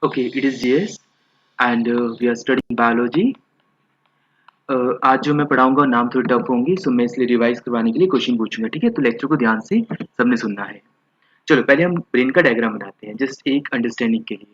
Okay, it is GS and we are studying biology. आज जो मैं पढ़ाऊंगा नाम थोड़ी टफ होंगी, सो मैं इसलिए रिवाइज करवाने के लिए क्वेश्चन पूछूंगा। ठीक है, तो लेक्चर को ध्यान से सबने सुनना है। चलो पहले हम ब्रेन का डायग्राम बनाते हैं, जस्ट एक अंडरस्टैंडिंग के लिए।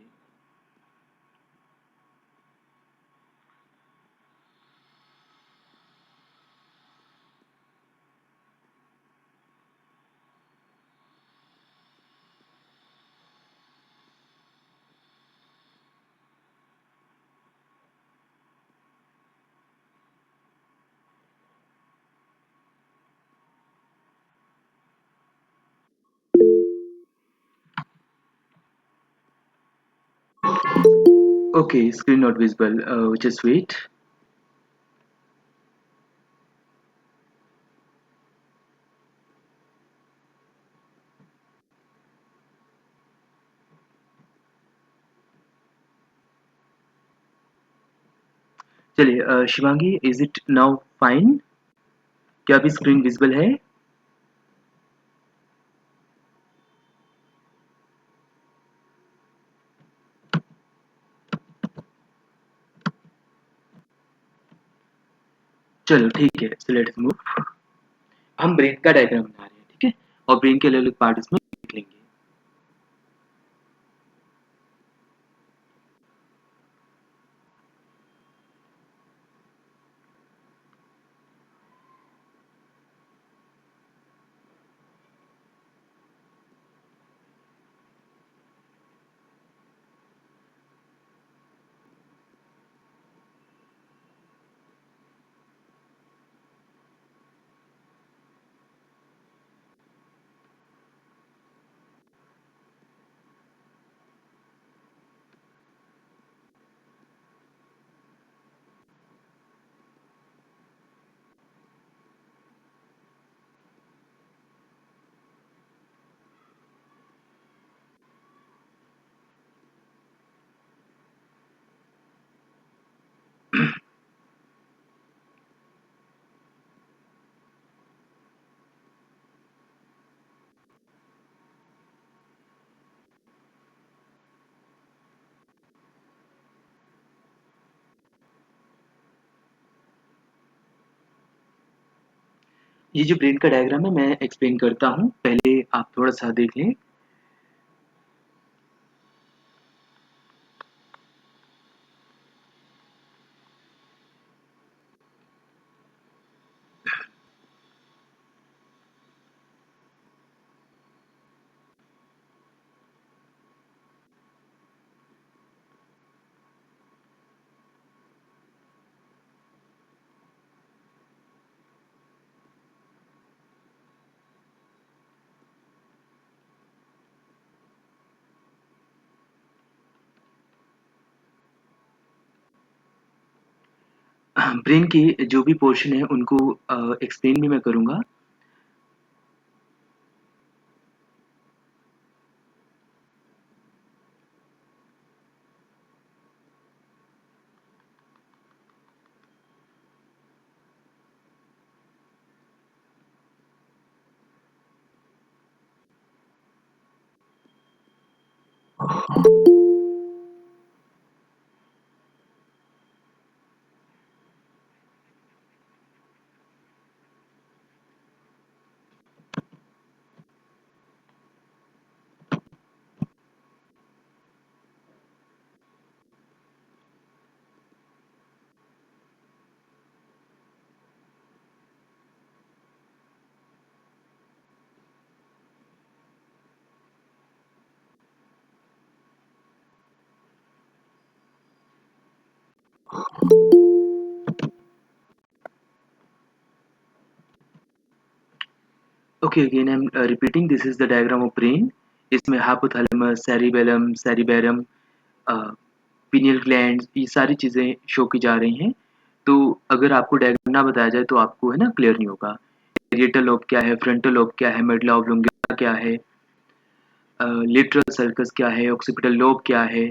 Okay, screen not visible, just wait. चलिए Shivangi, is it now fine? क्या अभी स्क्रीन विजिबल है? चलो ठीक है, सो लेट्स मूव। हम ब्रेन का डायग्राम बना रहे हैं, ठीक है, और ब्रेन के अलग अलग पार्ट इसमें लिख लेंगे। ये जो ब्रेन का डायग्राम है, मैं एक्सप्लेन करता हूँ, पहले आप थोड़ा सा देख लें। ब्रेन के जो भी पोर्शन है उनको एक्सप्लेन भी मैं करूँगा। Okay, again I am repeating, this is the diagram of brain. इसमें hypothalamus, cerebellum, cerebrum, pineal gland, ये सारी चीज़ें शो की जा रही हैं। तो अगर आपको डायग्राम ना बताया जाए तो आपको है ना क्लियर नहीं होगा। पेरिएटल लोब क्या है, फ्रंटल लोब क्या है, मेडुला ऑब्लोंगेटा क्या है, लेटरल सर्कस क्या है, ऑक्सीपिटल लोब क्या है,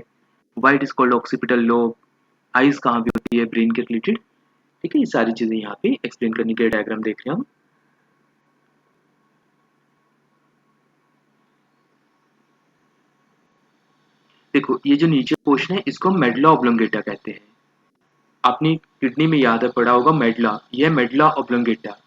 white is called occipital lobe, eyes कहाँ पे होती है ब्रेन के रिलेटेड। ठीक है, ये सारी चीज़ें यहाँ पे एक्सप्लेन करने के लिए डायग्राम देख रहे हैं हम। देखो ये जो नीचे पोर्शन है इसको मेडुला ऑब्लोंगेटा कहते हैं। आपने किडनी में याद है पढ़ा होगा मेडुला, ये medulla oblongata.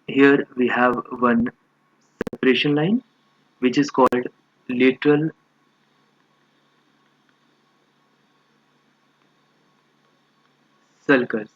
Here we have one separation line which is called lateral sulcus.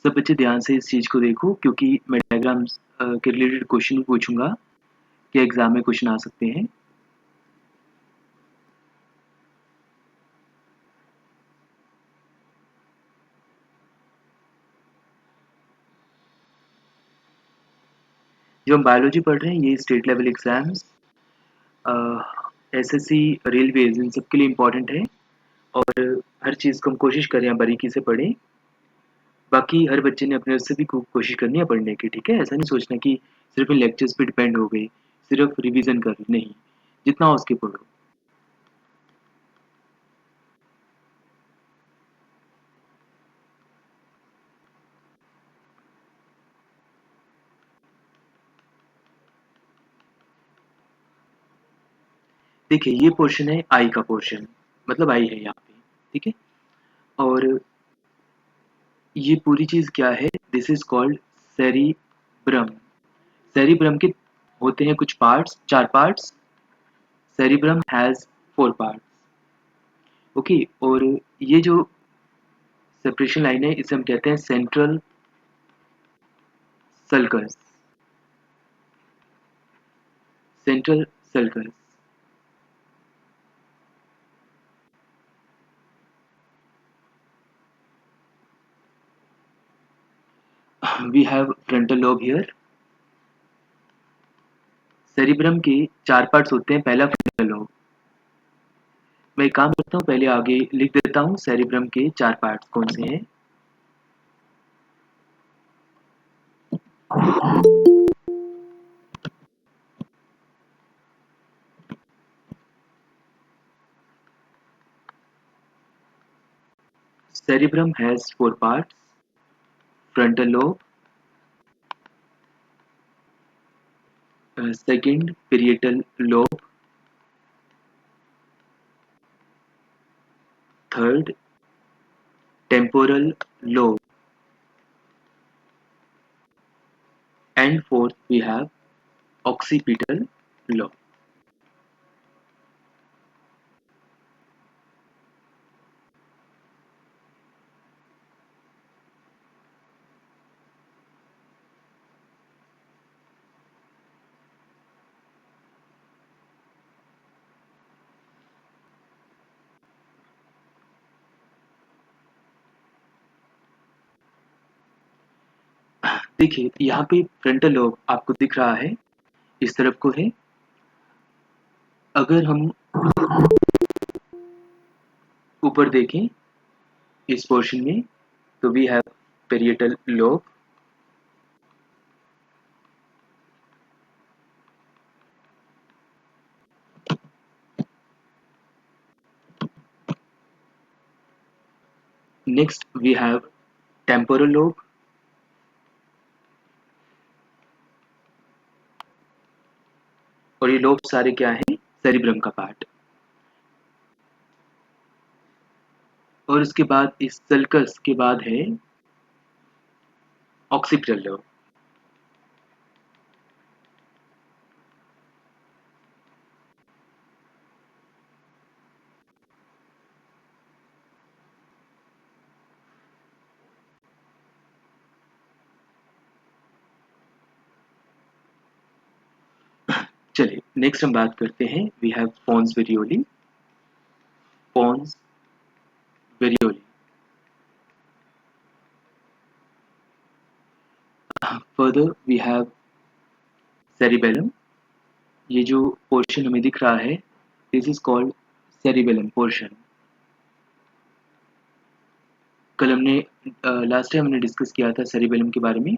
सब बच्चे ध्यान से इस चीज को देखो क्योंकि मैं डायग्राम्स के रिलेटेड क्वेश्चन भी पूछूंगा कि एग्जाम में क्वेश्चन आ सकते हैं। जो हम बायोलॉजी पढ़ रहे हैं ये state level exams, SSC, railways in सबके लिए इम्पोर्टेंट है और हर चीज़ को हम कोशिश करें बारीकी से पढ़ें। बाकी हर बच्चे ने अपने उससे भी खूब कोशिश करनी है पढ़ने की, ठीक है? ऐसा नहीं सोचना कि सिर्फ इन लेक्चर्स पे डिपेंड हो गई, सिर्फ रिवीजन कर नहीं, जितना हो उसके पढ़ो। देखिए ये पोर्शन है आई का पोर्शन, मतलब आई है यहाँ पे, ठीक है? और ये पूरी चीज़ क्या है? This is called cerebrum. Cerebrum के होते हैं कुछ parts, 4 parts. Cerebrum has 4 parts, okay? और ये जो सेपरेशन लाइन है इसे हम कहते हैं central sulcus, central sulcus. We have frontal lobe here. Cerebrum के 4 पार्ट्स होते हैं, पहला फ्रंटल लोब। मैं एक काम करता हूँ पहले आगे लिख देता हूँ सेरिब्रम के 4 पार्ट्स कौन से हैं। Cerebrum has 4 parts: frontal lobe, second parietal lobe, third temporal lobe, and fourth we have occipital lobe. देखिए यहाँ पे फ्रंटल लोब आपको दिख रहा है, इस तरफ को है। अगर हम ऊपर देखें इस पोर्शन में तो we have parietal lobe, next we have temporal lobe, और ये लोब सारे क्या हैं? सेरिब्रम का पार्ट। और उसके बाद इस सल्कस के बाद है ऑक्सीपिटल लोब। चलिए नेक्स्ट हम बात करते हैं, we have pons varioli. Pons varioli, further we have cerebellum. ये जो पोर्शन हमें दिख रहा है, this is called cerebellum portion. कल हमने लास्ट टाइम हमने डिस्कस किया था सेरिबेलम के बारे में।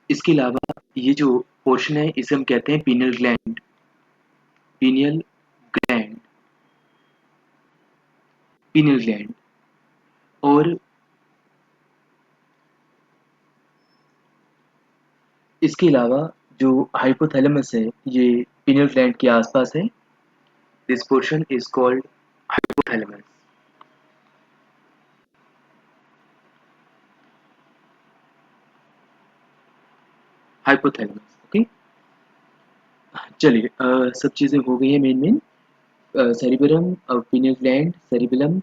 इसके अलावा ये जो पोर्शन है इसे हम कहते हैं pineal gland. Pineal gland, pineal gland. और इसके अलावा जो हाइपोथैलेमस है ये पीनियल ग्लैंड के आसपास है। This portion is called hypothalamus. Hypothalamus, okay. चलिए सब चीज़ें हो गई हैं main. Cerebellum, pineal gland, cerebellum,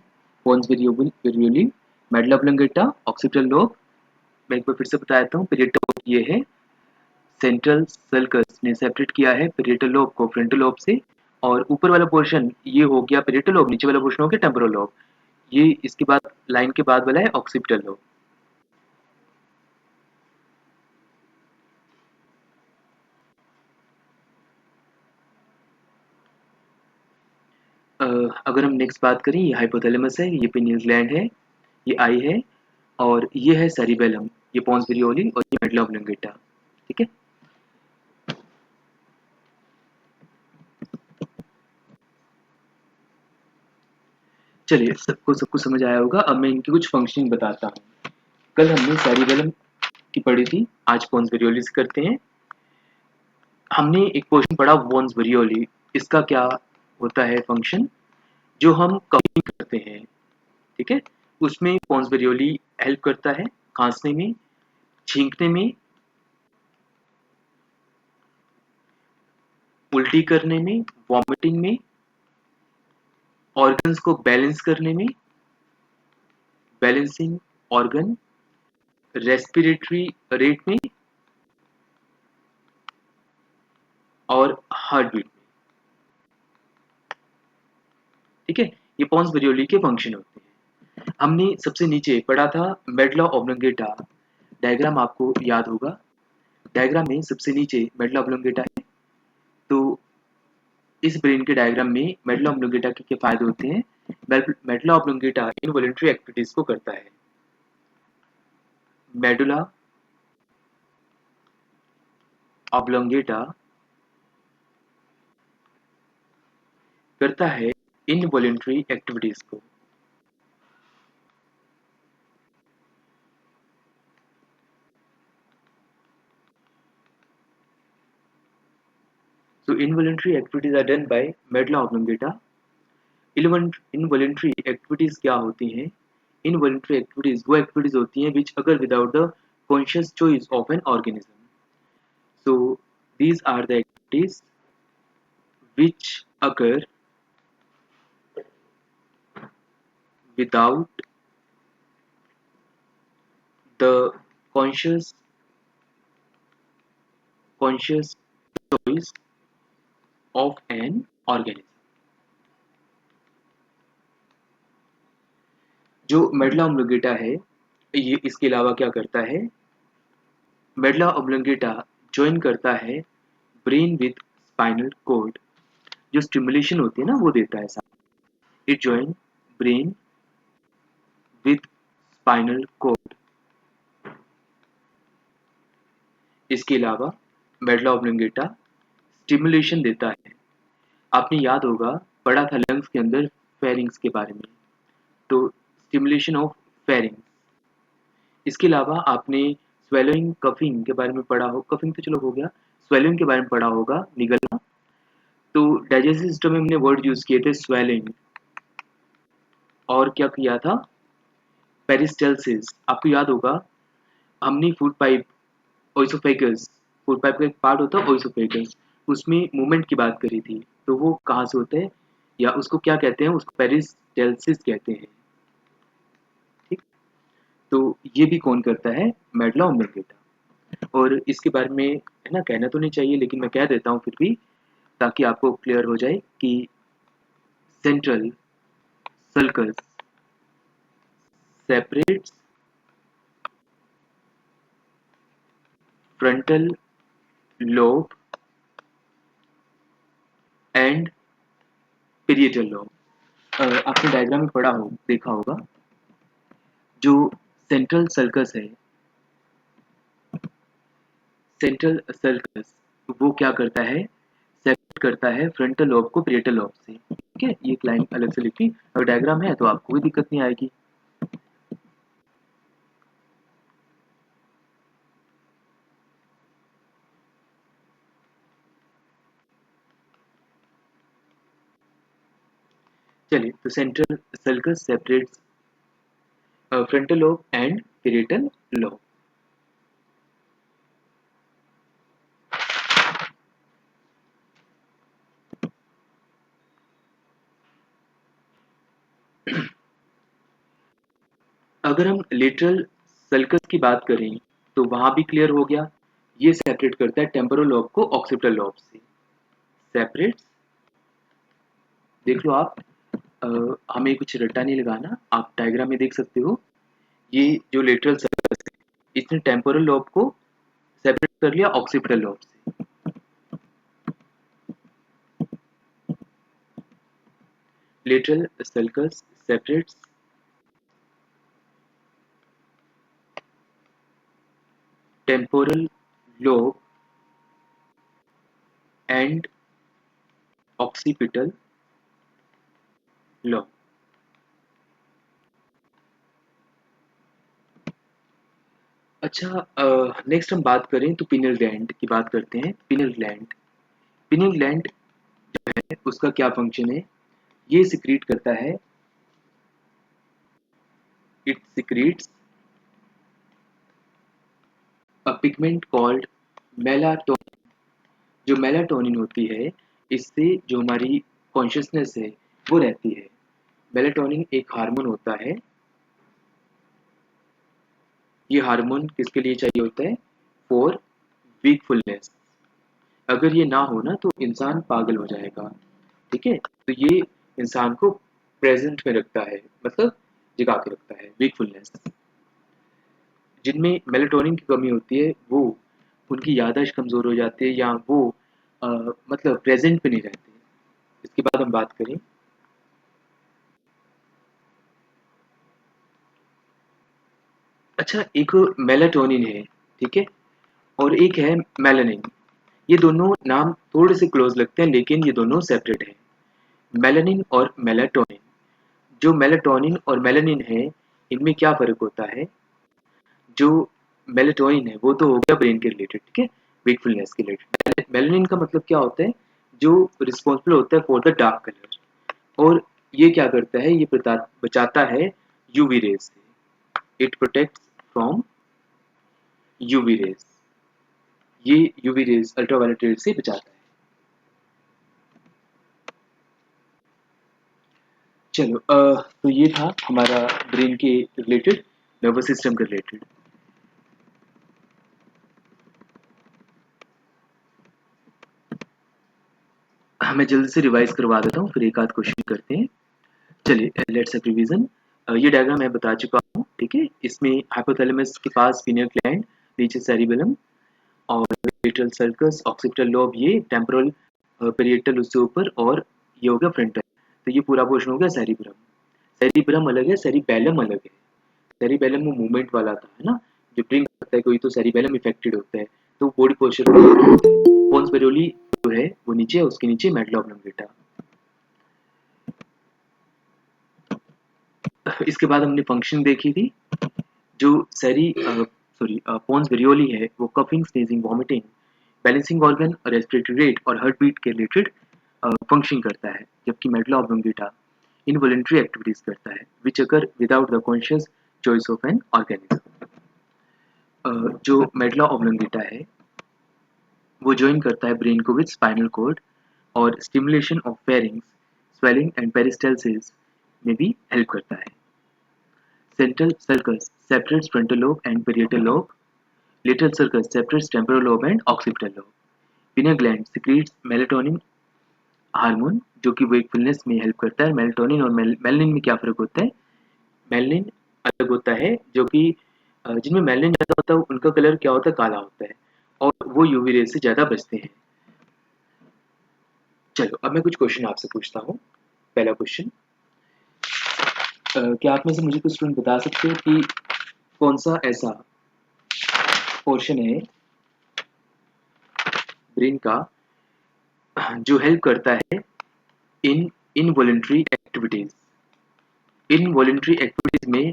pons varioli, medulla oblongata, occipital lobe. मैं एक बार फिर से बता देता हूँ, पेरिएटल लोब ये है। सेंट्रल सल्कस ने सेपरेट किया है पेरिएटल लोब को फ्रंटल लोब से, और ऊपर वाला पोर्शन ये हो गया पेरिएटल लोब, नीचे वाला पोर्शन हो गया टेम्पोरल लोब। ये इसके बाद लाइन के बाद वाला है ऑक्सीपिटल लोब। अगर हम नेक्स्ट बात करें, ये हाइपोथैलेमस है, ये पिनियल ग्लैंड है, ये आई है, और ये है सेरिबेलम, ये पोन्स वेरियोली, और ये मेडुला ऑब्लोंगेटा। ठीक है। चलिए सबको सब कुछ समझ आया होगा। अब मैं इनकी कुछ फंक्शनिंग बताता हूँ। कल हमने सेरिबेलम की पढ़ी थी, आज पोन्स वेरियोली से करते हैं। हमने एक पोर्शन पढ़ा पोन्स वेरियोली, इसका क्या होता है फंक्शन, जो हम कपिंग करते हैं, ठीक है, उसमें पोन्स वेरियोली हेल्प करता है खांसने में, छींकने में, उल्टी करने में, वॉमिटिंग में, ऑर्गन्स को बैलेंस करने में, बैलेंसिंग ऑर्गन, रेस्पिरेटरी रेट में, और हार्ट बीट में। ठीक है, ये पोन्स वेरियोली के फंक्शन होते हैं। हमने सबसे नीचे पढ़ा था मेडुला ऑब्लोंगेटा। डायग्राम आपको याद होगा, डायग्राम में सबसे नीचे मेडुला ऑब्लोंगेटा है। तो इस ब्रेन के डायग्राम में मेडुला ऑब्लोंगेटा के क्या फायदे होते हैं। मेडुला ऑब्लोंगेटा इनवॉलंटरी एक्टिविटीज को करता है। मेडुला ऑब्लोंगेटा करता है इनवॉलंटरी एक्टिविटीज को। So involuntary activities are done by medulla oblongata. Involuntary activities क्या होती हैं? Involuntary activities वो activities होती हैं which occur without the conscious choice of an organism. So these are the activities which occur without the conscious choice of an organism. जो medulla oblongata है ये इसके अलावा क्या करता है, मेडुला ऑब्लोंगेटा ज्वाइन करता है ब्रेन विद स्पाइनल कॉर्ड। जो स्टिमुलेशन होती है ना वो देता है साथ। It join brain with spinal cord. इसके अलावा मेडुला ऑब्लोंगेटा स्टिमुलेशन देता है। आपने याद होगा पढ़ा था लंग्स के अंदर फेरिंग्स के बारे में, तो स्टिमुलेशन ऑफ फेरिंग्स। इसके अलावा आपने स्वेलोइंग कफिंग के बारे में पढ़ा हो, कफिंग तो चलो हो गया, स्वेलिंग के बारे में पढ़ा होगा, निगलना। तो डाइजेस्टिव सिस्टम में हमने वर्ड यूज किए थे स्वेलिंग, और क्या किया था पेरिस्टल्सिस। आपको याद होगा हमने food pipe oesophagus, food pipe का एक पार्ट होता है ओइसोफेगस, उसमें मूवमेंट की बात करी थी। तो वो कहाँ से होता है या उसको क्या कहते हैं, उसको पेरिस्टल्सिस कहते हैं। ठीक, तो ये भी कौन करता है, मेडुला ऑब्लोंगेटा। और इसके बारे में है ना कहना तो नहीं चाहिए, लेकिन मैं कह देता हूँ फिर भी, ताकि आपको क्लियर हो जाए कि central sulcus separates frontal lobe and parietal lobe। आपने डायग्राम में पढ़ा हो, देखा होगा, जो सेंट्रल सर्कस है, सेंट्रल सर्कस वो क्या करता है, सेपरेट करता है फ्रंटल लोब को पेरिएटल लोब से। ठीक है, ये एक लाइन अलग से लिखी, अगर डायग्राम है तो आपको कोई दिक्कत नहीं आएगी। चलिए, तो central sulcus separates frontal lobe and parietal lobe. अगर हम लेटरल सल्कस की बात करें तो वहां भी क्लियर हो गया, ये सेपरेट करता है टेम्पोरल लोब को ऑक्सीपिटल लोब से। सेपरेट, देख लो आप, हमें कुछ रट्टा नहीं लगाना, आप डायग्राम में देख सकते हो, ये जो लेटरल सल्कस है, इसने टेम्पोरल लोब को सेपरेट कर लिया ऑक्सीपिटल लोब से। Lateral sulcus separates temporal lobe and occipital lobe. अच्छा, नेक्स्ट हम बात करें तो पिनियल ग्लैंड की बात करते हैं। पिनियल ग्लैंड, पिनियल ग्लैंड है, उसका क्या फंक्शन है, ये सिक्रीट करता है, it secretes a pigment called melatonin. जो मेलाटोनिन होती है, इससे जो हमारी कॉन्शियसनेस है वो रहती है। मेलाटोनिन एक हार्मोन होता है, ये हार्मोन किसके लिए चाहिए होता है, फॉर वीकफुलनेस। अगर ये ना हो ना तो इंसान पागल हो जाएगा। ठीक है, तो ये इंसान को प्रेजेंट में रखता है, मतलब जगा के रखता है, वीकफुलनेस। जिनमें मेलेटोनिन की कमी होती है वो, उनकी याददाश्त कमज़ोर हो जाती है, या वो अ, मतलब प्रेजेंट में नहीं रहते। इसके बाद हम बात करें, अच्छा, एक मेलेटोनिन है, ठीक है, और एक है मेलानिन। ये दोनों नाम थोड़े से क्लोज लगते हैं, लेकिन ये दोनों सेपरेट हैं, मेलानिन और मेलेटोनिन। जो मेलेटोनिन और मेलानिन है, इनमें क्या फ़र्क होता है, जो मेलेटोनिन है वो तो हो गया ब्रेन के रिलेटेड, ठीक है, वेकफुलनेस के रिलेटेड। मेलानिन का मतलब क्या होता है, जो रिस्पॉन्सिबल होता है फॉर द डार्क कलर, और ये क्या करता है, ये बचाता है यूवी रेज से, it protects from UV rays, ये यूवी रेज अल्ट्रावायलेट रेज से बचाता है। चलो, तो ये था हमारा ब्रेन के रिलेटेड, नर्वस सिस्टम के रिलेटेड। मैं जल्दी से रिवाइज करवा देता हूँ, फिर एक आध क्वेश्चन करते हैं। चलिए, लेट्स हैव रिवीजन। ये डायग्राम मैं बता चुका हूँ, ठीक है, इसमें हाइपोथैलेमस के पास पिनियल ग्लैंड, नीचे सेरिबेलम, और लेटरल सर्कस, ऑक्सीपिटल लोब, ये टेम्पोरल पेरिएटल उससे ऊपर, और ये हो गया फ्रंटल। तो ये पूरा पोर्शन हो गया सेरिब्रम। सेरिब्रम अलग है, सेरिबेलम अलग है। सेरिबेलम वो मूवमेंट वाला था, है ना, जो ड्रिंक करता है कोई तो सेरिबेलम इफेक्टेड होता है, तो बॉडी पोस्चर होता है। पोन्स बेरियोली जो है वो नीचे है, उसके नीचे मेडुला ऑब्लोंगेटा। इसके बाद हमने फंक्शन देखी थी, जो पोन्स वेरियोली है, वो coughing, sneezing, vomiting, balancing organ, respiratory rate और हार्ट बीट के रिलेटेड फंक्शन करता है, जबकि मेडुला ऑब्लोंगेटा इनवॉलंटरी एक्टिविटीज करता है, which occur without the conscious choice of an organism. जो मेडुला ऑब्लोंगेटा है वो ज्वाइन करता है ब्रेन को विद स्पाइनल कॉर्ड, और stimulation of pharynx, swallowing and peristalsis में भी हेल्प करता है। Central sulcus separates frontal lobe and parietal lobe. Little sulcus separates temporal lobe and occipital lobe. Pineal gland secretes melatonin hormone जो कि wakefulness में help करता है। मेलाटोनिन और मेलानिन में क्या फ़र्क होता है? मेलानिन अलग होता है जो कि जिनमें मेलानिन ज़्यादा होता है उनका कलर क्या होता है? काला होता है और वो यूवी रेज़ से ज़्यादा बचते हैं। चलो अब मैं कुछ क्वेश्चन आपसे पूछता हूँ। पहला क्वेश्चन, क्या आप में से मुझे कुछ स्टूडेंट बता सकते हो कि कौन सा ऐसा पोर्शन है ब्रेन का जो हेल्प करता है इन इनवॉलंटरी एक्टिविटीज? इनवॉलंटरी एक्टिविटीज में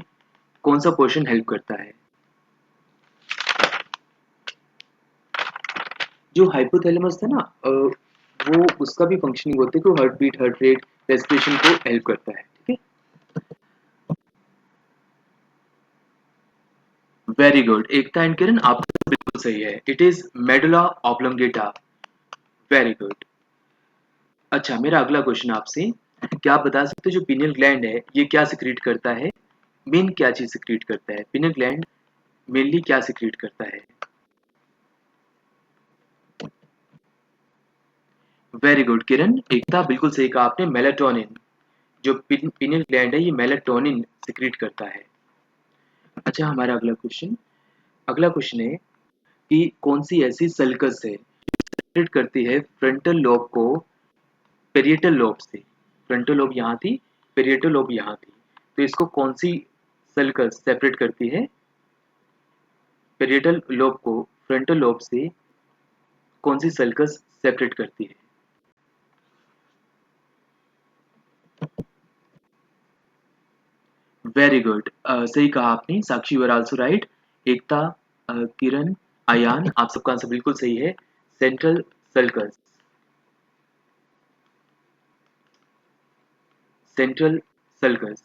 कौन सा पोर्शन हेल्प करता है? जो हाइपोथैलेमस था ना, वो उसका भी फंक्शनिंग होता है कि heart beat, heart rate, respiration को हेल्प करता है। ठीक है, very good Ekta and Kiran, आपका बिल्कुल सही है। It is medulla oblongata. Very good. अच्छा, मेरा अगला क्वेश्चन आपसे, क्या आप बता सकते हो जो पीनियल ग्लैंड है ये क्या सिक्रीट करता है? मेन क्या चीज सिक्रीट करता है? पीनियल ग्लैंड मेनली क्या सिक्रीट करता है? वेरी गुड किरण, एकता बिल्कुल सही कहा आपने, मेलाटोनिन। जो पीनियल ग्लैंड है ये मेलाटोनिन सिक्रीट करता है। अच्छा, हमारा अगला क्वेश्चन है कि कौन सी ऐसी सल्कस है सेपरेट करती है फ्रंटल लोब को पेरिएटल लोब से? फ्रंटल लोब यहाँ थी, पेरिएटल लोब यहाँ थी, तो इसको कौन सी सल्कस सेपरेट करती है पेरिएटल लोब को फ्रंटल लोब से? कौन सी सल्कस सेपरेट करती है? वेरी गुड, सही कहा आपने साक्षी, यू आर आल्सो राइट। एकता, किरण, आयान, आप सबका आंसर बिल्कुल सही है, सेंट्रल सल्कस। Central sulcus.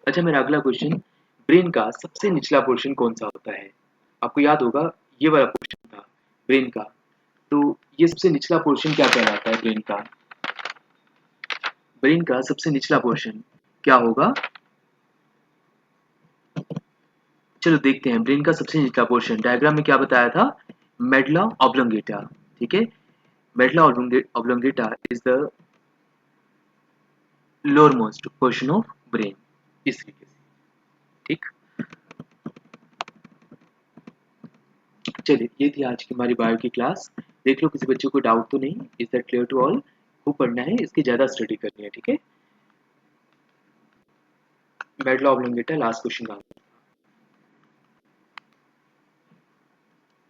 अच्छा, मेरा अगला क्वेश्चन, ब्रेन का सबसे निचला पोर्शन कौन सा होता है? आपको याद होगा ये वाला पोर्शन था ब्रेन का, तो ये सबसे निचला पोर्शन क्या कहलाता है ब्रेन का? ब्रेन का सबसे निचला पोर्शन क्या होगा? चलो देखते हैं, ब्रेन का सबसे निचला पोर्शन डायग्राम में क्या बताया था? Medulla oblongata. ठीक है, medulla oblongata is the lower most portion of brain, इस तरीके से। ठीक, चलिए ये थी आज की हमारी बायो की क्लास। देख लो किसी बच्चे को डाउट तो नहीं, is that clear to all? खूब पढ़ना है, इसकी ज्यादा स्टडी करनी है। ठीक है, मेडुला ऑब्लोंगेटा लास्ट क्वेश्चन का